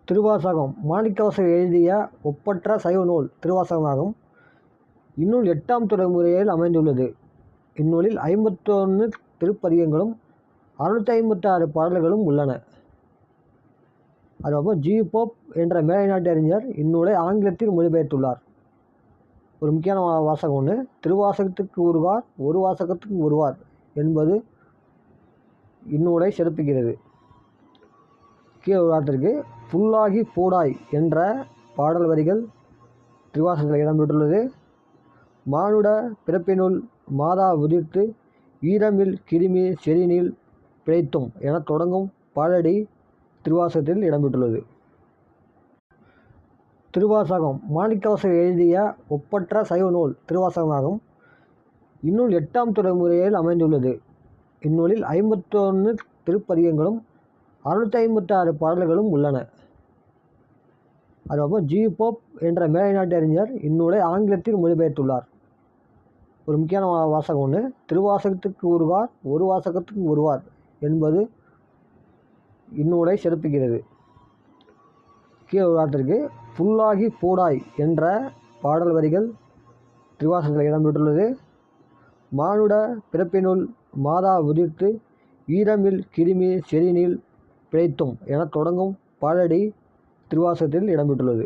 திருவாசகம் மாணிக்கவாசகர் எழுதிய ஒப்பற்ற சைவ நூல் திருவாசகமாகும். இந்நூல் 8ஆம் தலைமுறையில் அமைந்துள்ளது. இந்நூலில் 51 திருப்பதிகங்களும் 656 பாடல்களும் உள்ளன. அதுக்கப்புறம் ஜி. போப் என்ற மேலை நாட்டு அறிஞர் இந்நூலை ஆங்கிலத்தில் மொழிபெயர்த்துள்ளார். ஒரு முக்கியமான வாசகம் ஒன்று, திருவாசகத்துக்கு ஒருவார் ஒரு வாசகத்துக்கு ஒருவார் என்பது இந்நூலை சிறப்பிக்கிறது. கீழே உதாரணத்திற்கு புல்லாகி போடாய் என்ற பாடல் வரிகள் திருவாசகத்தில் இடம்பெற்றுள்ளது. மானுட பிறப்பினுள் மாதா உதிர்த்து ஈரமில் கிருமி செறினில் பிழைத்தும் என தொடங்கும் பாடடி திருவாசகத்தில் இடம்பெற்றுள்ளது. திருவாசகம் மாணிக்கவாசகர் எழுதிய ஒப்பற்ற சைவ நூல் திருவாசகமாகும். இந்நூல் 8ஆம் தலைமுறையில் அமைந்துள்ளது. இந்நூலில் 51 திருப்பதிகங்களும் 656 பாடல்களும் உள்ளன. அதுக்கப்புறம் ஜி. போப் என்ற மேலை நாட்டு அறிஞர் இந்நூலை ஆங்கிலத்தில் மொழிபெயர்த்துள்ளார். ஒரு முக்கியமான வாசகம் ஒன்று, திருவாசகத்துக்கு ஒருவார் ஒரு வாசகத்துக்கு ஒருவார் என்பது இந்நூலை சிறப்பிக்கிறது. கீழே உதாரணத்திற்கு புல்லாகி போடாய் என்ற பாடல் வரிகள் திருவாசகத்தில் இடம்பெற்றுள்ளது. மானுட பிறப்பினுள் மாதா உதிர்த்து ஈரமில் கிருமி செறினில் பிழைத்தும் என தொடங்கும் பாடடி திருவாசகத்தில் இடம்பெற்றுள்ளது.